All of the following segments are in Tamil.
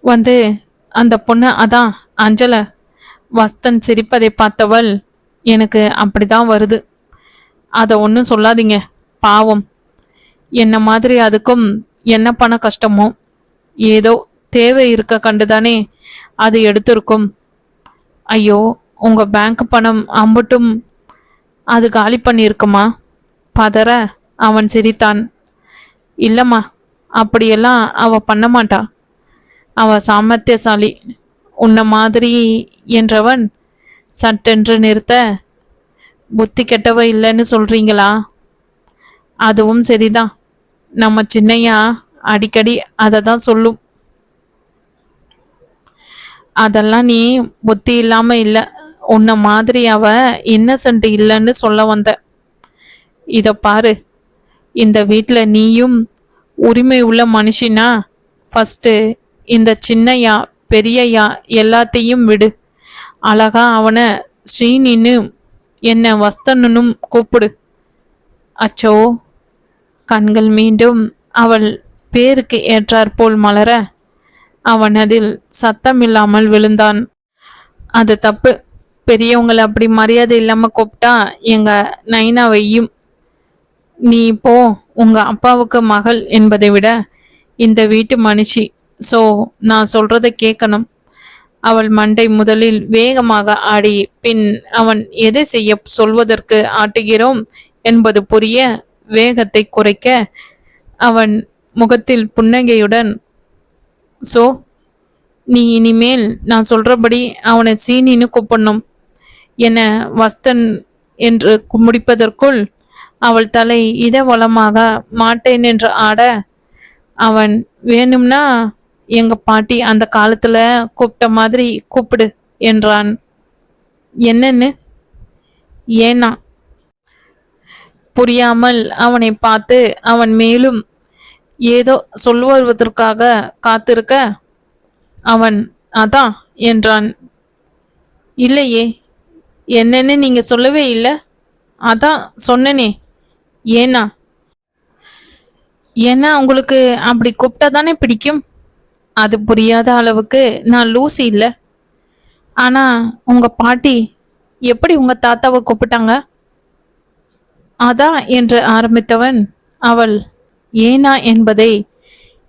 வந்து அந்த பொண்ணு அதான் அஞ்சல வஸ்தன் சிரிப்பதை பார்த்தவள், எனக்கு அப்படிதான் வருது. அதை ஒன்றும் சொல்லாதீங்க, பாவம். என்ன மாதிரி அதுக்கும் என்ன பண்ண கஷ்டமோ, ஏதோ தேவை இருக்க கண்டுதானே அது எடுத்திருக்கும். ஐயோ, உங்க பேங்க் பணம் அம்பட்டும் அது காலி பண்ணியிருக்குமா? பதற அவன் சிரித்தான். இல்லம்மா, அப்படியெல்லாம் அவ பண்ண மாட்டா. அவ சாமர்த்தியசாலி. உன்ன மாதிரி என்றவன் சட்டென்று நிறுத்த, புத்தி கெட்டவ இல்லைன்னு சொல்றீங்களா? அதுவும் சரிதான். நம்ம சின்னையா அடிக்கடி அதை தான் சொல்லும். அதெல்லாம் நீ புத்தி இல்லாம இல்ல, உன்ன மாதிரி அவ இன்னசென்ட் இல்லைன்னு சொல்ல வந்த. இத பாரு, இந்த வீட்டில் நீயும் உரிமை உள்ள மனுஷினா ஃபஸ்ட்டு இந்த சின்னையா பெரியய்யா எல்லாத்தையும் விடு. அழகா அவனை ஸ்ரீனின்னு என்ன வஸ்தனும் கூப்பிடு. அச்சோ, கண்கள் மீண்டும் அவள் பேருக்கு ஏற்றாற்போல் மலர அவன் அதில் சத்தமில்லாமல் விழுந்தான். அது தப்பு. பெரியவங்களை அப்படி மரியாதை இல்லாம கூப்பிட்டா எங்க நைனாவையும். நீ இப்போ உங்க அப்பாவுக்கு மகள் என்பதை விட இந்த வீட்டு மனுஷி. ஸோ நான் சொல்றதை கேட்கணும். அவள் மண்டை முதலில் வேகமாக ஆடி, பின் அவன் எதை செய்ய சொல்வதற்கு ஆட்டுகிறோம் என்பது புரிய வேகத்தை குறைக்க அவன் முகத்தில் புன்னகையுடன், ஸோ நீ இனிமேல் நான் சொல்றபடி அவனை சீனின்னு கூப்பிடணும். என வஸ்தன் என்று முடிப்பதற்குள் அவள் தலை இடவளமாக மாட்டேன் என்று ஆட, அவன் வேணும்னா எங்க பாட்டி அந்த காலத்துல கூப்பிட்ட மாதிரி கூப்பிடு என்றான். என்னன்னு? ஏனா? புரியாமல் அவனை பார்த்து அவன் மேலும் ஏதோ சொல்வதற்காக காத்திருக்க, அவன் அதான் என்றான். இல்லையே, என்னன்னு நீங்க சொல்லவே இல்லை. அதான் சொன்னனே. ஏனா? ஏன்னா உங்களுக்கு அப்படி கூப்பிட்டா தானே பிடிக்கும். அது புரியாத அளவுக்கு நான் லூசி இல்லை. ஆனா உங்க பாட்டி எப்படி உங்க தாத்தாவை கூப்பிட்டாங்க? அதான் என்று ஆரம்பித்தவன், அவள் ஏனா என்பதை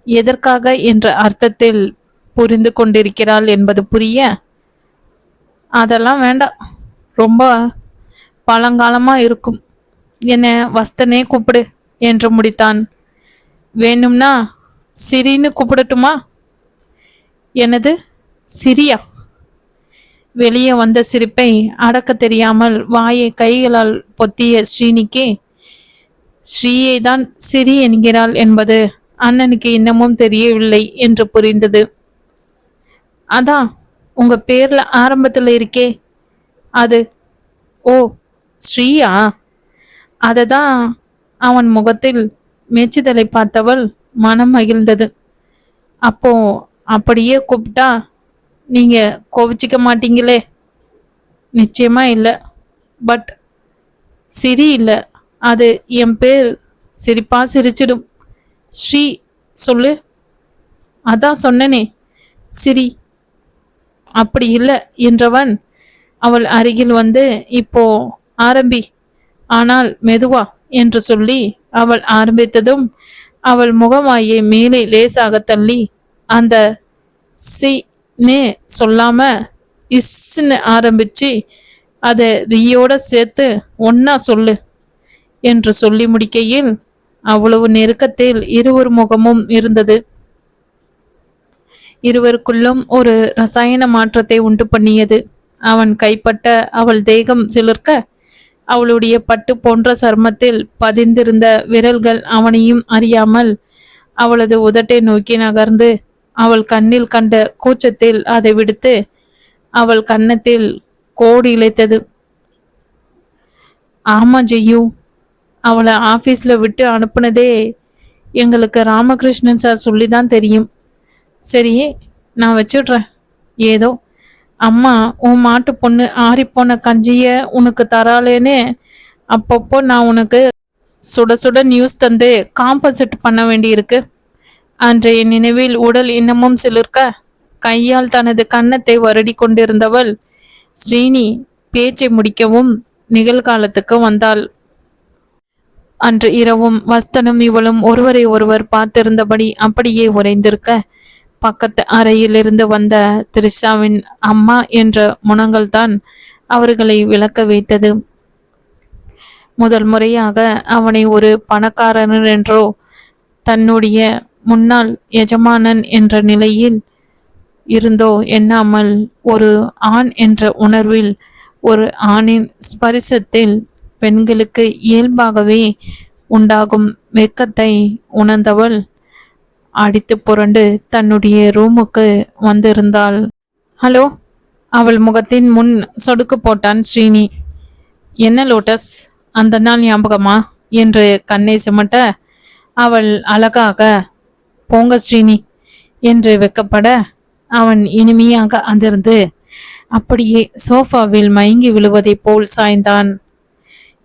எதற்காக என்ற அர்த்தத்தில் புரிந்து கொண்டிருக்கிறாள் என்பது புரிய, அதெல்லாம் வேண்டாம், ரொம்ப பழங்காலமா இருக்கும், என்ன வஸ்தனே கூப்பிடு என்று முடித்தான். வேணும்னா சிரின்னு கூப்பிடட்டுமா? எனது சிரியா? வெளியே வந்த சிரிப்பை அடக்க தெரியாமல் வாயை கைகளால் பொத்திய ஸ்ரீனிக்கு, ஸ்ரீயை தான் சிரி என்கிறாள் என்பது அண்ணனுக்கு இன்னமும் தெரியவில்லை என்று புரிந்தது. அதான் உங்க பேர்ல ஆரம்பத்துல இருக்கே அது. ஓ, ஸ்ரீயா? அததான். அவன் முகத்தில் மெச்சுதலை பார்த்தவள் மனம் மகிழ்ந்தது. அப்போ அப்படியே கூப்பிட்டா நீங்க கோவிச்சிக்க மாட்டீங்களே? நிச்சயமா இல்லை. பட் சிரி இல்லை, அது என் பேர். சிரிப்பா சிரிச்சிடும். ஸ்ரீ சொல்லு. அதான் சொன்னனே, சிரி. அப்படி இல்லை என்றவன் அவள் அருகில் வந்து, இப்போ ஆரம்பி, ஆனால் மெதுவா என்று சொல்லி அவள் ஆரம்பித்ததும் அவள் முகமாயை மேலே லேசாக தள்ளி, அந்த சின்னு சொல்லாம இஸ்ன்னு ஆரம்பிச்சு அதை ரீயோட சேர்த்து ஒன்னா சொல்லு என்று சொல்லி முடிக்கையில் அவ்வளவு நெருக்கத்தில் இருவர் முகமும் இருந்தது. இருவருக்குள்ளும் ஒரு ரசாயன மாற்றத்தை உண்டு பண்ணியது. அவன் கைப்பட்ட அவள் தேகம் சிலிர்க்க, அவளுடைய பட்டு போன்ற சர்மத்தில் பதிந்திருந்த விரல்கள் அவனையும் அறியாமல் அவளது உதட்டை நோக்கி நகர்ந்து அவள் கண்ணில் கண்ட கூச்சத்தில் அதை விடுத்து அவள் கன்னத்தில் கோடி இழைத்தது. ஆமா ஜெய்யு, அவளை ஆபீஸ்ல விட்டு அனுப்புனதே எங்களுக்கு ராமகிருஷ்ணன் சார் சொல்லிதான் தெரியும். சரி, நான் வச்சுடுறேன். ஏதோ அம்மா உன் மாட்டு பொண்ணு ஆறிப்போன கஞ்சிய உனக்கு தராளேன்னு அப்பப்போ நான் உனக்கு சுட சுட நியூஸ் தந்து காம்பன்சேட் பண்ண வேண்டியிருக்கு. அன்றைய நினைவில் உடல் இன்னமும் சிலிர்க்க கையால் தனது கன்னத்தை வருடி கொண்டிருந்தவள் ஸ்ரீனி பேச்சை முடிக்கவும் நிகழ்காலத்துக்கு வந்தாள். அன்று இரவும் வஸ்தனும் இவளும் ஒருவரை ஒருவர் பார்த்திருந்தபடி அப்படியே உறைந்திருக்க, பக்கத்து அறையிலிருந்து வந்த திரிஷாவின் அம்மா என்ற முனங்கள்தான் அவர்களை விளக்க வைத்தது. முதல் முறையாக அவனை ஒரு பணக்காரன் என்றோ தன்னுடைய முன்னாள் எஜமானன் என்ற நிலையில் இருந்தோ எண்ணாமல் ஒரு ஆண் என்ற உணர்வில், ஒரு ஆணின் ஸ்பரிசத்தில் பெண்களுக்கு இயல்பாகவே உண்டாகும் வெட்கத்தை உணர்ந்தவள் அடித்து புரண்டு தன்னுடைய ரூமுக்கு வந்திருந்தாள். ஹலோ, அவள் முகத்தின் முன் சொடுக்கு போட்டான் ஸ்ரீனி. என்ன லோட்டஸ், அந்த நாள் ஞாபகமா என்று கண்ணை சிமட்ட அவள் அழகாக போங்க ஸ்ரீனி என்று வெக்கப்பட அவன் இனிமையாக அதிர்ந்து அப்படியே சோஃபாவில் மயங்கி விழுவதைப் போல் சாய்ந்தான்.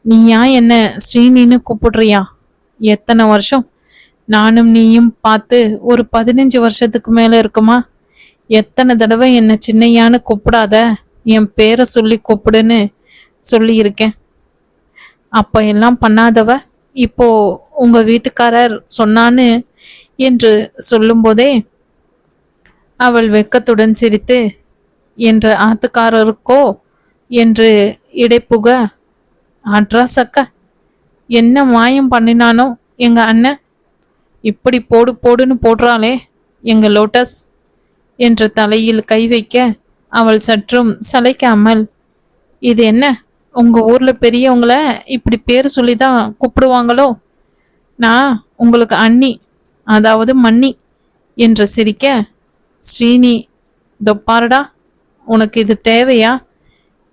நீயா என்ன ஸ்ரீனின்னு கூப்பிடுறியா? எத்தனை வருஷம் நானும் நீயும் பார்த்து? ஒரு 15 வருஷத்துக்கு மேல இருக்குமா? எத்தனை தடவை என்ன சின்னையான்னு கூப்பிடாத, என் பேரை சொல்லி கூப்பிடுன்னு சொல்லியிருக்கேன். அப்ப எல்லாம் பண்ணாதவ இப்போ உங்க வீட்டுக்காரர் சொன்னான்னு என்று சொல்லும்போதே அவள் வெக்கத்துடன் சிரித்து, என்ற ஆத்துக்காரருக்கோ என்று இடைப்புக, ஆட்ரா சக்க, என்ன மாயம் பண்ணினானோ எங்க அண்ணன், இப்படி போடு போடுன்னு போடுறாளே எங்க லோட்டஸ் என்று தலையில் கை வைக்க அவள் சற்றும் சளைக்காமல், இது என்ன உங்க ஊர்ல பெரியவங்கள இப்படி பேர் சொல்லிதான் கூப்பிடுவாங்களோ? நான் உங்களுக்கு அண்ணி, அதாவது மன்னி என்று சிரிக்க, ஸ்ரீனி தொப்பாரடா, உனக்கு இது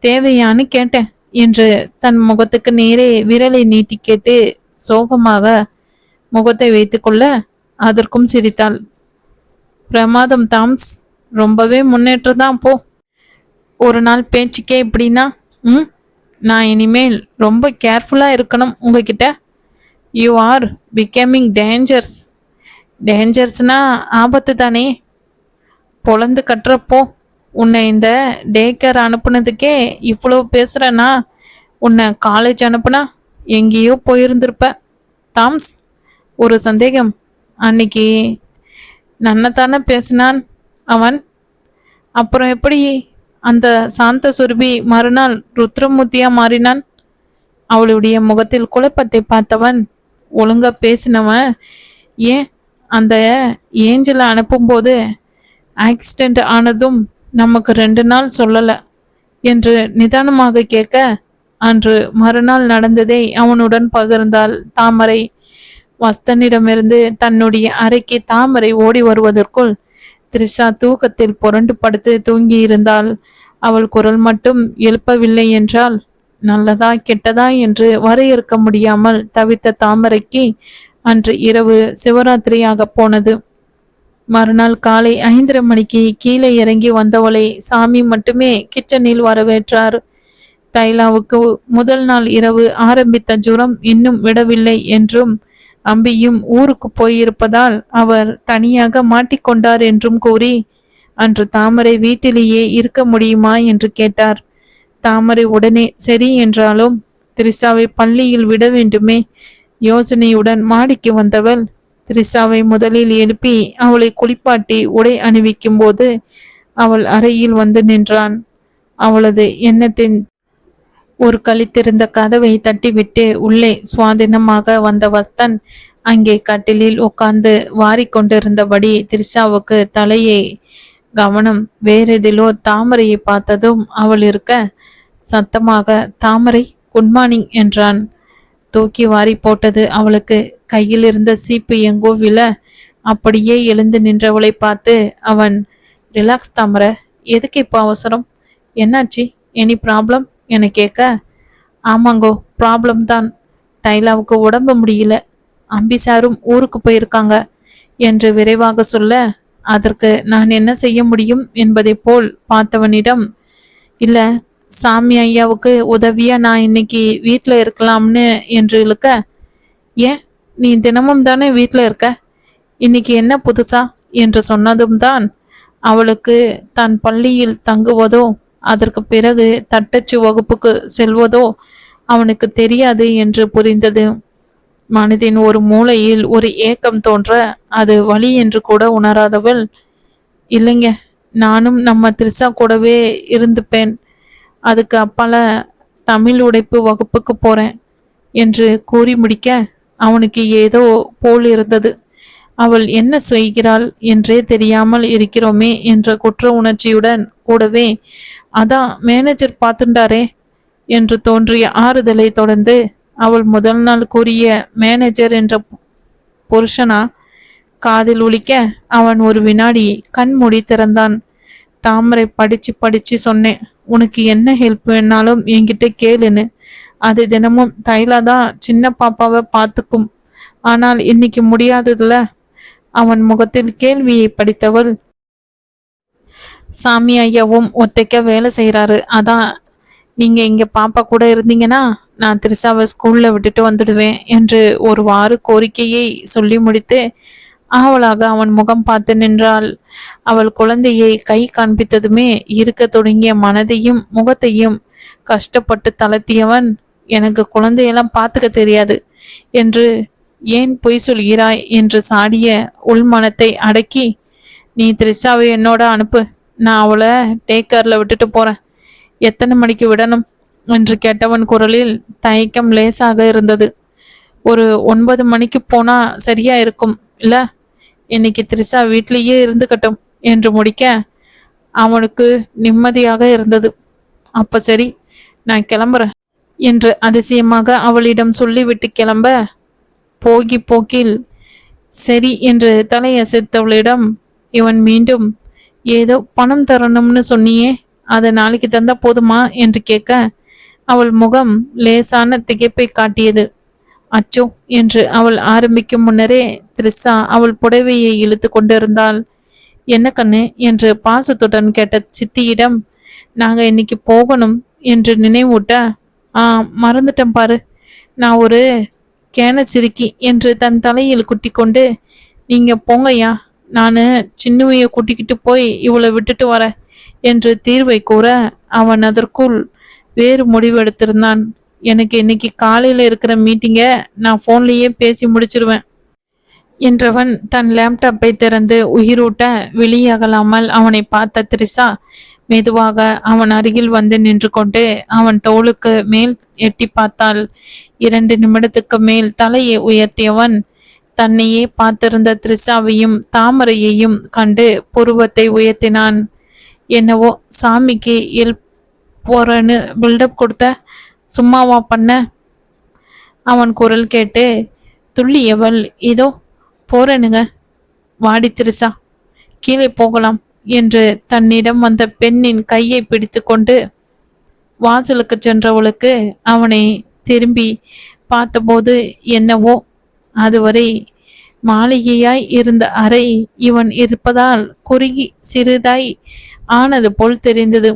தேவையான்னு கேட்டேன் என்று தன் முகத்துக்கு நேரே விரலை நீட்டி கேட்டு சோகமாக முகத்தை வைத்துக்கொள்ள அதற்கும் சிரித்தாள். பிரமாதம் தாம்ஸ், ரொம்பவே முன்னேற்றம் தான் போ. ஒரு நாள் பேச்சுக்கே இப்படின்னா நான் இனிமேல் ரொம்ப கேர்ஃபுல்லா இருக்கணும் உங்ககிட்ட. யூ ஆர் பிகமிங் டேஞ்சர்ஸ்னா ஆபத்து தானே. பொழந்து கட்டுறப்போ உன்னை இந்த டே கேர் அனுப்புனதுக்கே இவ்வளோ பேசுகிறேன்னா, உன்னை காலேஜ் அனுப்புனா எங்கேயோ போயிருந்திருப்ப. தாம்ஸ், ஒரு சந்தேகம், அன்னைக்கு நன்னத்தானே பேசினான் அவன், அப்புறம் எப்படி அந்த சாந்த சுரபி மறுநாள் ருத்ரமூர்த்தியா மாறினான்? அவளுடைய முகத்தில் குழப்பத்தை பார்த்தவன், ஒழுங்கா பேசினவன் ஏன் அந்த ஏஞ்சலை அனுப்பும்போது ஆக்சிடெண்ட் ஆனதும் நமக்கு 2 நாள் சொல்லலை என்று நிதானமாக கேட்க, அன்று மறுநாள் நடந்ததை அவனுடன் பகிர்ந்தாள் தாமரை. வஸ்தனிடமிருந்து தன்னுடைய அறைக்கு தாமரை ஓடி வருவதற்குள் திரிஷா தூக்கத்தில் புரண்டு படுத்து தூங்கி இருந்தாள். அவள் குரல் மட்டும் எழுப்பவில்லை என்றால் நல்லதா கெட்டதா என்று வரையறுக்க முடியாமல் தவித்த தாமரைக்கு அன்று இரவு சிவராத்திரியாக போனது. மறுநாள் காலை 5:30 மணிக்கு கீழே இறங்கி வந்தவளை சாமி மட்டுமே கிச்சனில் வரவேற்றார். தைலாவுக்கு முதல் நாள் இரவு ஆரம்பித்த ஜுரம் இன்னும் விடவில்லை என்றும், அம்பியும் ஊருக்கு போயிருப்பதால் அவர் தனியாக மாட்டிக்கொண்டார் என்றும் கூறி அன்று தாமரை வீட்டிலேயே இருக்க முடியுமா என்று கேட்டார். தாமரை உடனே சரி என்றாலும் திரிஷாவை பள்ளியில் விட வேண்டுமே யோசனையுடன் மாடிக்கு வந்தவள் திரிஷாவை முதலில் எழுப்பி அவளை குளிப்பாட்டி உடை அணிவிக்கும் போது அவள் அறையில் வந்து நின்றான். அவளது எண்ணத்தின் ஒரு கழித்திருந்த கதவை தட்டிவிட்டு உள்ளே சுவாதீனமாக வந்த வஸ்தன் அங்கே கட்டிலில் உட்கார்ந்து வாரிக்கொண்டிருந்தபடி திரிஷாவுக்கு தலையை கவனம் வேறெதிலோ தாமரையை பார்த்ததும் அவள் இருக்க சத்தமாக, தாமரை குட் மார்னிங் என்றான். தூக்கி வாரி போட்டது அவளுக்கு. கையில் இருந்த சீப்பு எங்கோ விழ அப்படியே எழுந்து நின்றவளை பார்த்து அவன், ரிலாக்ஸ் தாமரை, எதுக்கு இப்போ அவசரம், என்னாச்சு, எனி ப்ராப்ளம் என கேட்க, ஆமாங்கோ ப்ராப்ளம் தான், தைலாவுக்கு உடம்பு முடியல, அம்பி சாரும் ஊருக்கு போயிருக்காங்க என்று விரைவாக சொல்ல, அதற்கு நான் என்ன செய்ய முடியும் என்பதை போல் பார்த்தவனிடம், இல்ல சாமி ஐயாவுக்கு உதவியா நான் இன்னைக்கு வீட்டில் இருக்கலாம்னு என்று இழுக்க, ஏன் நீ தினமும் தானே வீட்டில் இருக்க, இன்னைக்கு என்ன புதுசா என்று சொன்னதும் தான் அவளுக்கு தான் பள்ளியில் தங்குவதோ அதற்கு பிறகு தட்டச்சு வகுப்புக்கு செல்வதோ அவனுக்கு தெரியாது என்று புரிந்தது. மனதின் ஒரு மூலையில் ஒரு ஏக்கம் தோன்ற அது வலி என்று கூட உணராதவள், இல்லைங்க, நானும் நம்ம திரிசா கூடவே இருந்துப்பேன், அதுக்கு அப்பால தமிழ் உடைப்பு வகுப்புக்கு போறேன் என்று கூறி முடிக்க அவனுக்கு ஏதோ போல் இருந்தது. அவள் என்ன செய்கிறாள் என்றே தெரியாமல் இருக்கிறோமே என்ற குற்ற உணர்ச்சியுடன் கூடவே, அதான் மேனேஜர் பார்த்துட்டாரே என்று தோன்றிய ஆறுதலை தொடர்ந்து அவள் முதல் நாள் கூறிய மேனேஜர் என்ற புருஷனா காதில் ஒலிக்க அவன் ஒரு வினாடி கண் மூடி திறந்தான். தாமரை படிச்சு படிச்சு சொன்னேன், உனக்கு என்ன ஹெல்ப் வேணாலும் என்கிட்ட கேளுன்னு. அது தினமும் தைலா தான் சின்ன பாப்பாவை பார்த்துக்கும், ஆனால் இன்னைக்கு முடியாததுல. அவன் முகத்தில் கேள்வியை படித்தவள், சாமி ஐயாவும் ஒத்தைக்க வேலை செய்கிறாரு, அதான் நீங்க இங்க பாப்பா கூட இருந்தீங்கன்னா நான் திரிசாவை ஸ்கூல்ல விட்டுட்டு வந்துடுவேன் என்று ஒருவாறு கோரிக்கையை சொல்லி முடித்து ஆவலாக அவன் முகம் பார்த்து நின்றாள். அவள் குழந்தையை கை காண்பித்ததுமே இருக்க தொடங்கிய மனதையும் முகத்தையும் கஷ்டப்பட்டு தளர்த்தியவன், எனக்கு குழந்தையெல்லாம் பார்த்துக்க தெரியாது என்று ஏன் பொய் சொல்கிறாய் என்று சாடிய உள்மனத்தை அடக்கி, நீ திரிசாவை என்னோட அனுப்பு, நான் அவளை டேக்கரில் விட்டுட்டு போறேன், எத்தனை மணிக்கு விடணும் என்று கேட்டவன் குரலில் தயக்கம் லேசாக இருந்தது. ஒரு 9 மணிக்கு போனா சரியா இருக்கும் இல்ல, இன்னைக்கு திரிசா வீட்லேயே இருந்துக்கட்டும் என்று முடிக்க அவனுக்கு நிம்மதியாக இருந்தது. அப்ப சரி, நான் கிளம்புறேன் என்று அதிசயமாக அவளிடம் சொல்லிவிட்டு கிளம்ப, போகி போக்கில் சரி என்று தலையசைத்தவளிடம் இவன் மீண்டும், ஏதோ பணம் தரணும்னு சொன்னியே, அதை நாளைக்கு தந்தா போதுமா என்று கேட்க அவள் முகம் லேசான திகைப்பை காட்டியது. அச்சோ என்று அவள் ஆரம்பிக்கும் முன்னரே திரிசா அவள் புடவையை இழுத்து கொண்டிருந்தாள். என்ன கண்ணு என்று பாசத்துடன் கேட்ட சித்தியிடம், நாங்க இன்னைக்கு போகணும் என்று நினைவூட்ட, மறந்துட்டேன் பாரு, நான் ஒரு கேனச்சிரிக்கி என்று தன் தலையில் குட்டி கொண்டு, நீங்க போங்கய்யா, நான் சின்னுவைய கூட்டிக்கிட்டு போய் இவளை விட்டுட்டு வரேன் என்று தீர்வை கூற அவன் அதற்குள் வேறு முடிவெடுத்திருந்தான். எனக்கு இன்னைக்கு காலையில இருக்கிற மீட்டிங்கை நான் போன்லயே பேசி முடிச்சிருவேன் என்றவன் தன் லேப்டாப்பை திறந்து உயிரூட்ட வெளியாகலாமல் அவனை பார்த்த திரிசா மெதுவாக அவன் அருகில் வந்து நின்று கொண்டு அவன் தோளுக்கு மேல் எட்டி பார்த்தாள். 2 நிமிடத்துக்கு மேல் தலையை உயர்த்தியவன் தன்னையே பார்த்திருந்த திரிசாவையும் தாமரையையும் கண்டு புருவத்தை உயர்த்தினான். என்னவோ சாமிக்கு போறன்னு பில்டப் கொடுத்த, சும்மாவா பண்ண? அவன் குரல் கேட்டு துள்ளியவள், இதோ போறேனுங்க, வாடி திரிசா, கீழே போகலாம் என்று தன்னிடம் வந்த பெண்ணின் கையை பிடித்து கொண்டு வாசலுக்கு சென்றவளுக்கு அவனை திரும்பி பார்த்தபோது என்னவோ அதுவரை மாளிகையாய் இருந்த அறை இவன் இருப்பதால் குறுகி சிறிதாய் ஆனது போல் தெரிந்தது.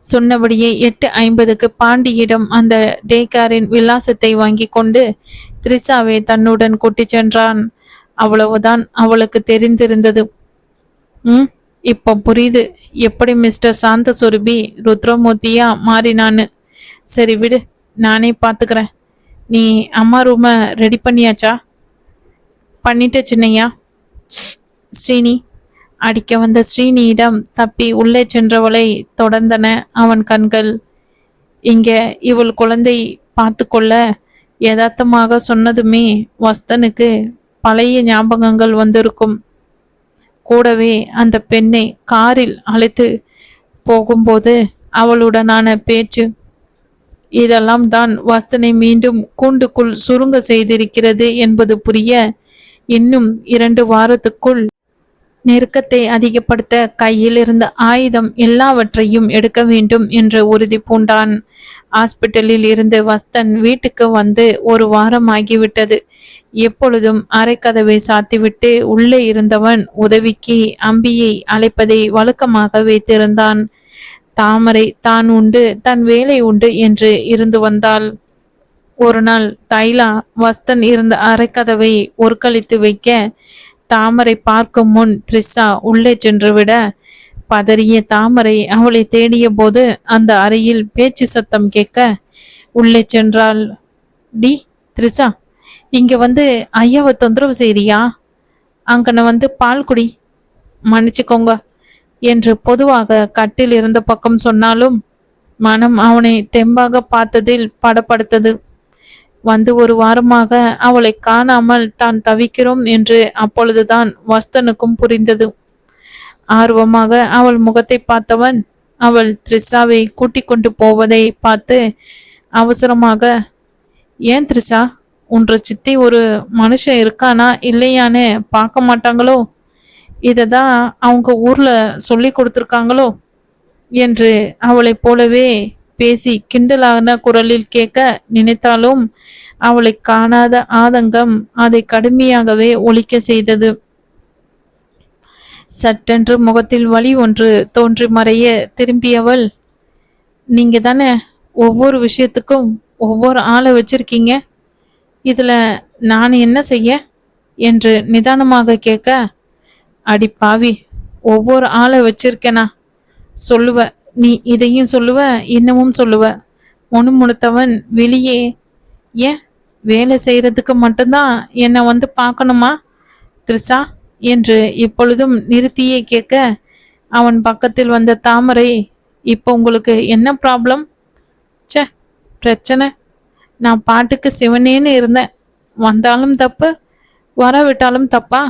சொன்னபடியே 8:50க்கு பாண்டியிடம் அந்த டேக்காரின் விலாசத்தை வாங்கி கொண்டு திரிசாவை தன்னுடன் கூட்டி சென்றான். அவ்வளவுதான் அவளுக்கு தெரிந்திருந்தது. இப்போ புரியுது எப்படி மிஸ்டர் சாந்த சொருபி ருத்ரமூர்த்தியா மாறினான்னு. சரி விடு, நானே பார்த்துக்கிறேன். நீ அம்மா ரூமை ரெடி பண்ணியாச்சா? பண்ணிட்ட சின்னையா. ஸ்ரீனி அடிக்க வந்த ஸ்ரீனியிடம் தப்பி உள்ளே சென்றவளை தொடர்ந்தன அவன் கண்கள். இங்க இவள் குழந்தை பார்த்து கொள்ள யதார்த்தமாக சொன்னதுமே வஸ்தனுக்கு பழைய ஞாபகங்கள் வந்திருக்கும். கூடவே அந்த பெண்ணை காரில் அழைத்து போகும்போது அவளுடனான பேச்சு, இதெல்லாம் தான் வஸ்தனை மீண்டும் கூண்டுக்குள் சுருங்க செய்திருக்கிறது என்பது புரிய இன்னும் 2 வாரத்துக்குள் நெருக்கத்தை அதிகப்படுத்த கையில் இருந்த ஆயுதம் எல்லாவற்றையும் எடுக்க வேண்டும் என்று உறுதி பூண்டான். ஹாஸ்பிட்டலில் இருந்து வஸ்தன் வீட்டுக்கு வந்து 1 வாரம் ஆகிவிட்டது. எப்பொழுதும் அரைக்கதவை சாத்திவிட்டு உள்ளே இருந்தவன் உதவிக்கு அம்பியை அழைப்பதை வழக்கமாக வைத்திருந்தான். தாமரை தான் உண்டு தன் வேலை உண்டு என்று இருந்து வந்தாள். ஒரு நாள் தைலா வஸ்தன் இருந்த அரைக்கதவை ஒருக்களித்து வைக்க தாமரை பார்க்கும் முன் த்ரிஷா உள்ளே சென்றுவிட பதறிய தாமரை அவளை தேடிய போது அந்த அறையில் பேச்சு சத்தம் கேட்க உள்ளே சென்றாள். டி த்ரிஷா, இங்க வந்து ஐயாவை தொந்தரவு செய்றியா? அங்கன வந்து பால் குடி, மன்னிச்சுக்கோங்க என்று பொதுவாக கட்டில் இருந்த பக்கம் சொன்னாலும் மனம் அவனை தெம்பாக பார்த்ததில் படப்படுத்தது. வந்து ஒரு வாரமாக அவளை காணாமல் தான் தவிக்கிறோம் என்று அப்பொழுதுதான் வஸ்தனுக்கும் புரிந்தது. ஆர்வமாக அவள் முகத்தை பார்த்தவன் அவள் த்ரிஷாவை கூட்டிக் கொண்டு போவதை பார்த்து அவசரமாக, ஏன் த்ரிஷா, உன்ற சித்தி ஒரு மனுஷன் இருக்கானா இல்லையான்னு பார்க்க மாட்டாங்களோ? இதை தான் அவங்க ஊர்ல சொல்லி கொடுத்துருக்காங்களோ என்று அவளைப் போலவே பேசி கிண்டலான குரலில் கேட்க நினைத்தாலும் அவளை காணாத ஆதங்கம் அதை கடுமையாகவே ஒலிக்க செய்தது. சட்டென்று முகத்தில் வலி ஒன்று தோன்றி மறைய திரும்பியவள், நீங்க தானே ஒவ்வொரு விஷயத்துக்கும் ஒவ்வொரு ஆளை வச்சிருக்கீங்க, இதுல நான் என்ன செய்ய என்று நிதானமாக கேட்க, அடி பாவி, ஒவ்வொரு ஆளை வச்சிருக்கேனா? சொல்லுவ, நீ இதையும் சொல்லுவ இன்னமும் சொல்லுவ. முணுமுணுத்தவன் வெளியே, ஏன் வேலை செய்யறதுக்கு மட்டும்தான் என்னை வந்து பார்க்கணுமா த்ரிஷா என்று இப்பொழுதும் நிறுத்தியே கேட்க அவன் பக்கத்தில் வந்த தாமரை, இப்போ உங்களுக்கு என்ன ப்ராப்ளம்? சே, பிரச்சனை, நான் பாட்டுக்கு சிவனேன்னு இருந்தேன், வந்தாலும் தப்பு வரவிட்டாலும் தப்பா?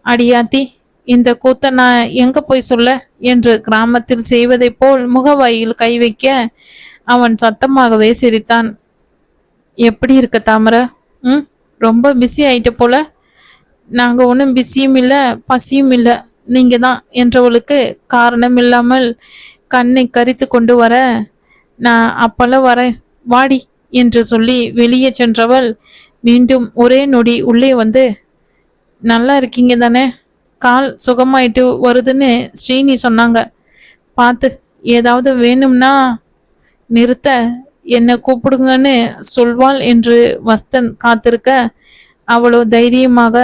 அடியாத்தி, இந்த கூத்த நான் எங்க போய் சொல்ல என்று கிராமத்தில் செய்வதை போல் முகவாயில் கை வைக்க அவன் சத்தமாகவே சிரித்தான். எப்படி இருக்க தாமரை? ரொம்ப பிஸி ஆயிட்ட போல. நாங்க ஒன்றும் பிஸியும் இல்லை பசியும் இல்லை, நீங்க தான் என்றவளுக்கு காரணம் இல்லாமல் கண்ணை கரித்து கொண்டு வர, நான் அப்பெல்லாம் வரேன் வாடி என்று சொல்லி வெளியே சென்றவள் மீண்டும் ஒரே நொடி உள்ளே வந்து, நல்லா இருக்கீங்க தானே? கால் சுகமாயிட்டு வருதுன்னு ஸ்ரீனி சொன்னாங்க, பார்த்து ஏதாவது வேணும்னா நிறுத்த என்னை கூப்பிடுங்கன்னு சொல்வாள் என்று வஸ்தன் காத்திருக்க அவளோ தைரியமாக,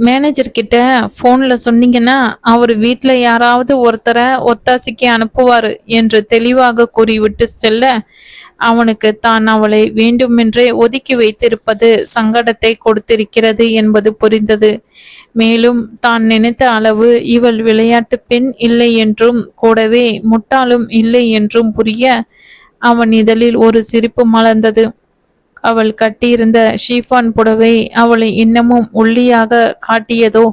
மேனேஜர் கிட்ட ஃபோன்ல சொன்னீங்கன்னா அவர் வீட்டில் யாராவது ஒருத்தரை ஒத்தாசிக்கு அனுப்புவார் என்று தெளிவாக கூறிவிட்டு செல்ல அவனுக்கு தான் அவளை வேண்டுமென்றே ஒதுக்கி வைத்திருப்பது சங்கடத்தை கொடுத்திருக்கிறது என்பது புரிந்தது. மேலும் தான் நினைத்த அளவு இவள் விளையாட்டு பெண் இல்லை என்றும் கூடவே முட்டாளும் இல்லை என்றும் புரிய அவன் இதழில் ஒரு சிரிப்பு மலர்ந்தது. அவள் கட்டியிருந்த ஷீஃபான் புடவை அவளை இன்னமும் ஒல்லியாக காட்டியதோ?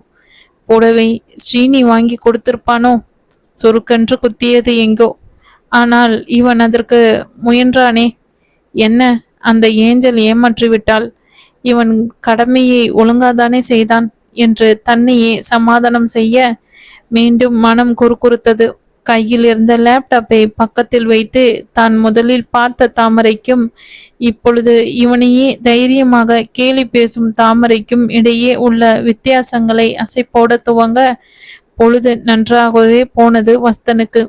புடவை ஸ்ரீனி வாங்கி கொடுத்திருப்பானோ? சுருக்கென்று குத்தியது எங்கோ. ஆனால் இவன் அதற்கு முயன்றானே. என்ன, அந்த ஏஞ்சல் ஏமாற்றி விட்டாள், இவன் கடமையை ஒழுங்காதானே செய்தான் என்று தன்னையே சமாதானம் செய்ய மீண்டும் மனம் குறுகுறுத்தது. கையில் இருந்த லேப்டாப்பை பக்கத்தில் வைத்து தான் முதலில் பார்த்த தாமரைக்கும் இப்பொழுது இவனையே தைரியமாக கேலி பேசும் தாமரைக்கும் இடையே உள்ள வித்தியாசங்களை அசைப்போட துவங்க பொழுது நன்றாகவே போனது வஸ்தனுக்கு.